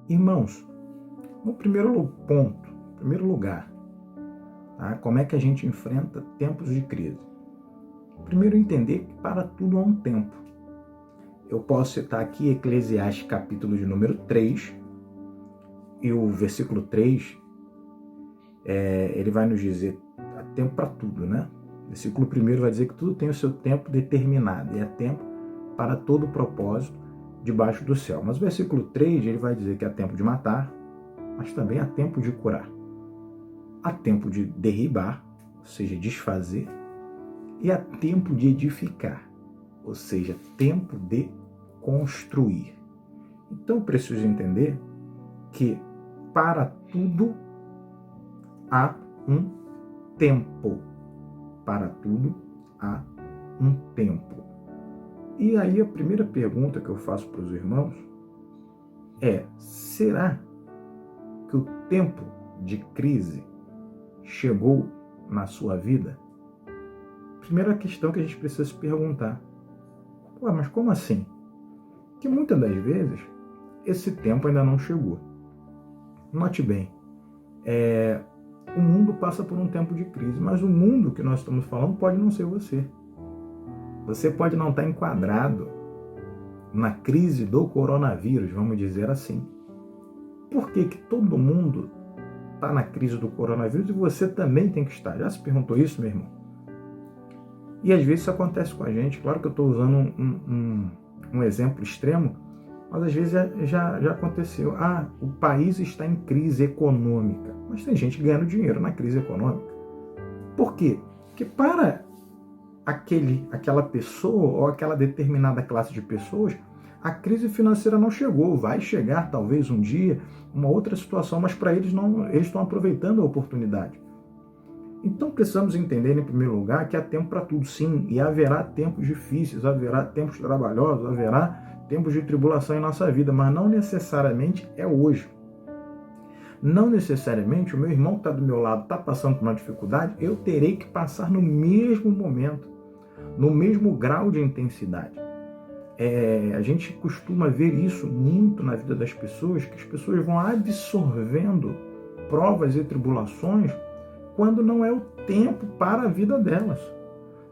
Irmãos, no primeiro lugar, tá? Como é que a gente enfrenta tempos de crise? Primeiro, entender que para tudo há um tempo. Eu posso citar aqui Eclesiastes capítulo de número 3, e o versículo 3, ele vai nos dizer, há tempo para tudo, né? O versículo 1 vai dizer que tudo tem o seu tempo determinado, e há tempo para todo propósito debaixo do céu. Mas o versículo 3, ele vai dizer que há tempo de matar, mas também há tempo de curar. Há tempo de derribar, ou seja, desfazer, e há tempo de edificar, ou seja, tempo de construir. Então, eu preciso entender que para tudo há um tempo. Para tudo há um tempo. E aí a primeira pergunta que eu faço para os irmãos é: será que o tempo de crise chegou na sua vida? Primeira questão que a gente precisa se perguntar: mas como assim? Que muitas das vezes esse tempo ainda não chegou. Note bem, o mundo passa por um tempo de crise, mas o mundo que nós estamos falando pode não ser você. Você pode não estar enquadrado na crise do coronavírus, vamos dizer assim. Por que que todo mundo está na crise do coronavírus e você também tem que estar? Já se perguntou isso, meu irmão? E às vezes isso acontece com a gente. Claro que eu estou usando um exemplo extremo, mas às vezes já aconteceu. O país está em crise econômica, mas tem gente ganhando dinheiro na crise econômica. Por quê? Porque para aquela pessoa ou aquela determinada classe de pessoas, a crise financeira não chegou. Vai chegar talvez um dia, uma outra situação, mas para eles não, eles estão aproveitando a oportunidade. Então precisamos entender, em primeiro lugar, que há tempo para tudo, sim, e haverá tempos difíceis, haverá tempos trabalhosos, haverá tempos de tribulação em nossa vida, mas não necessariamente é hoje. Não necessariamente o meu irmão que está do meu lado está passando por uma dificuldade, eu terei que passar no mesmo momento, no mesmo grau de intensidade. A gente costuma ver isso muito na vida das pessoas, que as pessoas vão absorvendo provas e tribulações quando não é o tempo para a vida delas.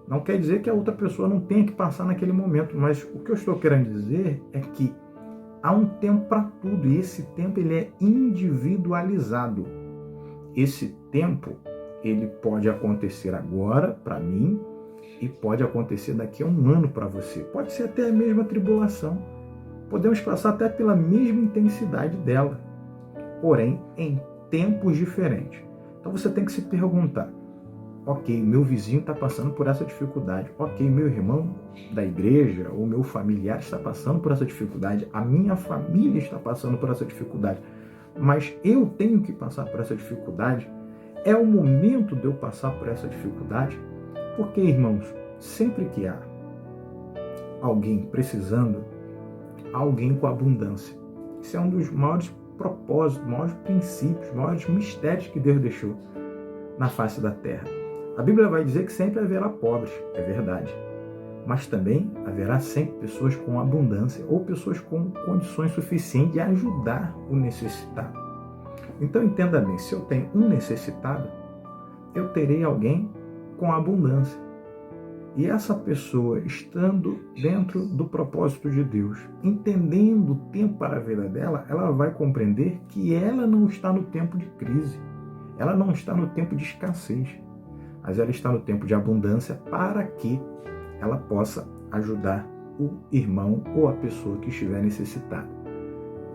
Não quer dizer que a outra pessoa não tenha que passar naquele momento, mas o que eu estou querendo dizer é que há um tempo para tudo, e esse tempo ele é individualizado. Esse tempo ele pode acontecer agora para mim e pode acontecer daqui a um ano para você. Pode ser até a mesma tribulação. Podemos passar até pela mesma intensidade dela, porém em tempos diferentes. Então você tem que se perguntar: ok, meu vizinho está passando por essa dificuldade. Ok, meu irmão da igreja ou meu familiar está passando por essa dificuldade. A minha família está passando por essa dificuldade. Mas eu tenho que passar por essa dificuldade? É o momento de eu passar por essa dificuldade? Porque, irmãos, sempre que há alguém precisando, há alguém com abundância. Isso é um dos maiores propósitos, maiores princípios, maiores mistérios que Deus deixou na face da terra. A Bíblia vai dizer que sempre haverá pobres, é verdade. Mas também haverá sempre pessoas com abundância ou pessoas com condições suficientes de ajudar o necessitado. Então entenda bem, se eu tenho um necessitado, eu terei alguém com abundância. E essa pessoa, estando dentro do propósito de Deus, entendendo o tempo para a vida dela, ela vai compreender que ela não está no tempo de crise, ela não está no tempo de escassez, mas ela está no tempo de abundância para que ela possa ajudar o irmão ou a pessoa que estiver necessitada.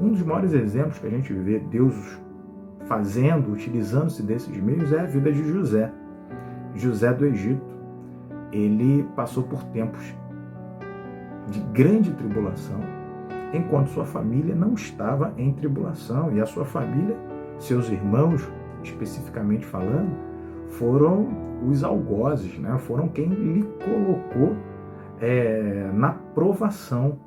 Um dos maiores exemplos que a gente vê Deus fazendo, utilizando-se desses meios, é a vida de José. José do Egito, ele passou por tempos de grande tribulação, enquanto sua família não estava em tribulação. E a sua família, seus irmãos, especificamente falando, foram os algozes, né? Foram quem lhe colocou na provação.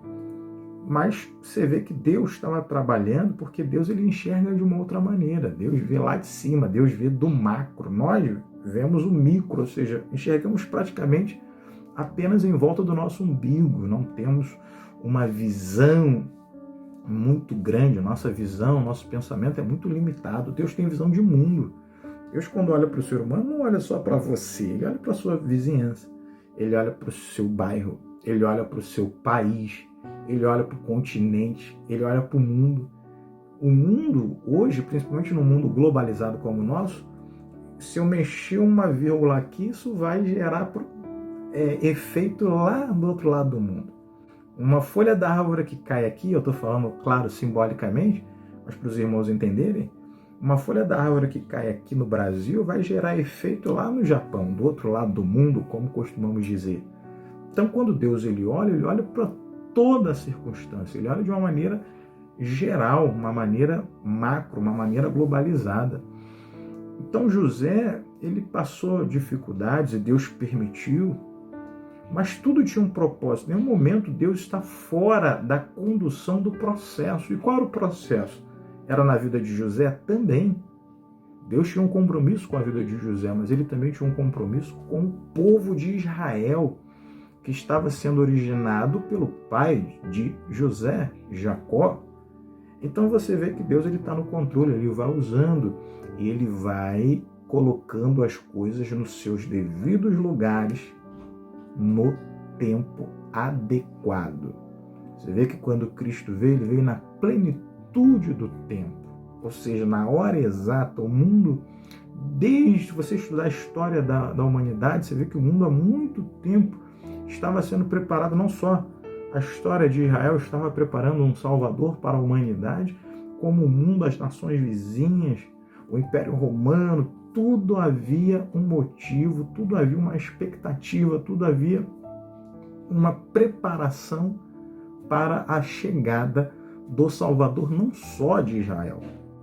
Mas você vê que Deus estava trabalhando, porque Deus ele enxerga de uma outra maneira. Deus vê lá de cima, Deus vê do macro. Nós vemos o micro, ou seja, enxergamos praticamente apenas em volta do nosso umbigo. Não temos uma visão muito grande, nossa visão, nosso pensamento é muito limitado. Deus tem visão de mundo. Deus, quando olha para o ser humano, não olha só para você, ele olha para a sua vizinhança, ele olha para o seu bairro, ele olha para o seu país, ele olha para o continente, ele olha para o mundo. O mundo, hoje, principalmente no mundo globalizado como o nosso, se eu mexer uma vírgula aqui, isso vai gerar efeito lá do outro lado do mundo. Uma folha da árvore que cai aqui, eu estou falando, claro, simbolicamente, mas para os irmãos entenderem, uma folha da árvore que cai aqui no Brasil vai gerar efeito lá no Japão, do outro lado do mundo, como costumamos dizer. Então, quando Deus ele olha para toda a circunstância, ele olha de uma maneira geral, uma maneira macro, uma maneira globalizada. Então, José, ele passou dificuldades e Deus permitiu, mas tudo tinha um propósito. Em nenhum momento Deus está fora da condução do processo. E qual era o processo? Era na vida de José também. Deus tinha um compromisso com a vida de José, mas ele também tinha um compromisso com o povo de Israel, que estava sendo originado pelo pai de José, Jacó. Então você vê que Deus está no controle, ele vai usando, ele vai colocando as coisas nos seus devidos lugares, no tempo adequado. Você vê que quando Cristo veio, ele veio na plenitude do tempo, ou seja, na hora exata. O mundo, desde você estudar a história da humanidade, você vê que o mundo há muito tempo estava sendo preparado, não só a história de Israel estava preparando um Salvador para a humanidade, como o mundo, as nações vizinhas, o Império Romano, tudo havia um motivo, tudo havia uma expectativa, tudo havia uma preparação para a chegada do Salvador, não só de Israel,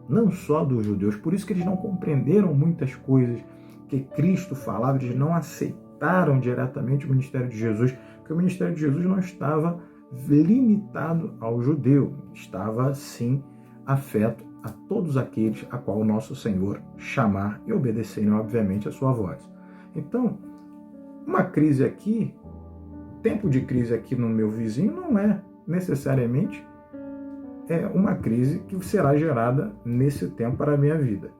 não só dos judeus. Por isso que eles não compreenderam muitas coisas que Cristo falava, eles não aceitaram diretamente o ministério de Jesus, porque o ministério de Jesus não estava limitado ao judeu, estava sim afeto a todos aqueles a qual o nosso Senhor chamar e obedecerem, obviamente, a sua voz. Então, uma crise aqui, tempo de crise aqui no meu vizinho não é necessariamente uma crise que será gerada nesse tempo para a minha vida.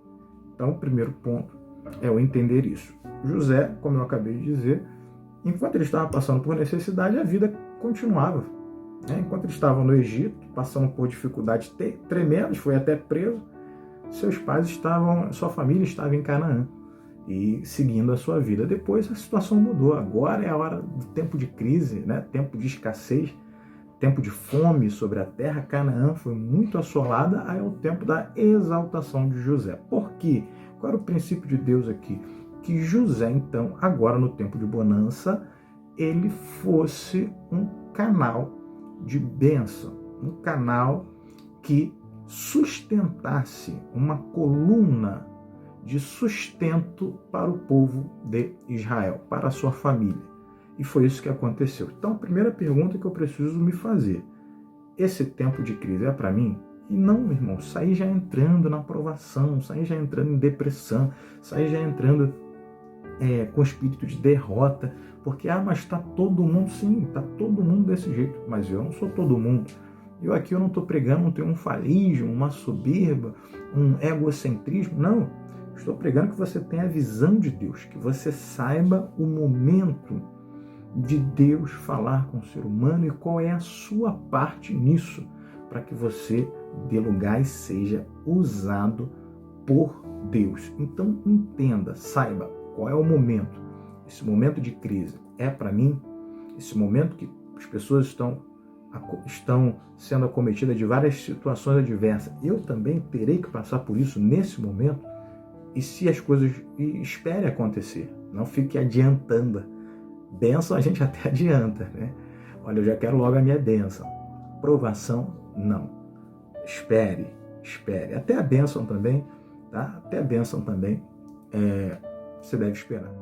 Então, o primeiro ponto é eu entender isso. José, como eu acabei de dizer, enquanto ele estava passando por necessidade, a vida continuava. Enquanto ele estava no Egito, passando por dificuldades tremendas, foi até preso, seus pais sua família estava em Canaã e seguindo a sua vida. Depois a situação mudou, agora é a hora do tempo de crise, tempo de escassez, tempo de fome sobre a terra. Canaã foi muito assolada, aí é o tempo da exaltação de José. Por quê? Qual era o princípio de Deus aqui? Que José, então, agora no tempo de bonança, ele fosse um canal de bênção, um canal que sustentasse, uma coluna de sustento para o povo de Israel, para a sua família. E foi isso que aconteceu. Então, a primeira pergunta que eu preciso me fazer: esse tempo de crise é para mim? E não, irmão, sair já entrando na provação, sair já entrando em depressão, sair já entrando com espírito de derrota, porque, mas está todo mundo, sim, está todo mundo desse jeito, mas eu não sou todo mundo. Eu não estou pregando um triunfalismo, uma soberba, um egocentrismo, não. Estou pregando que você tenha a visão de Deus, que você saiba o momento de Deus falar com o ser humano e qual é a sua parte nisso, para que você dê lugar e seja usado por Deus. Então entenda, saiba qual é o momento. Esse momento de crise é para mim, esse momento que as pessoas estão sendo acometidas de várias situações adversas. Eu também terei que passar por isso nesse momento. E se as coisas espere acontecer, não fique adiantando. Bênção a gente até adianta, Olha, eu já quero logo a minha bênção. Provação, não. Espere. Até a bênção também, tá? Até a bênção também você deve esperar.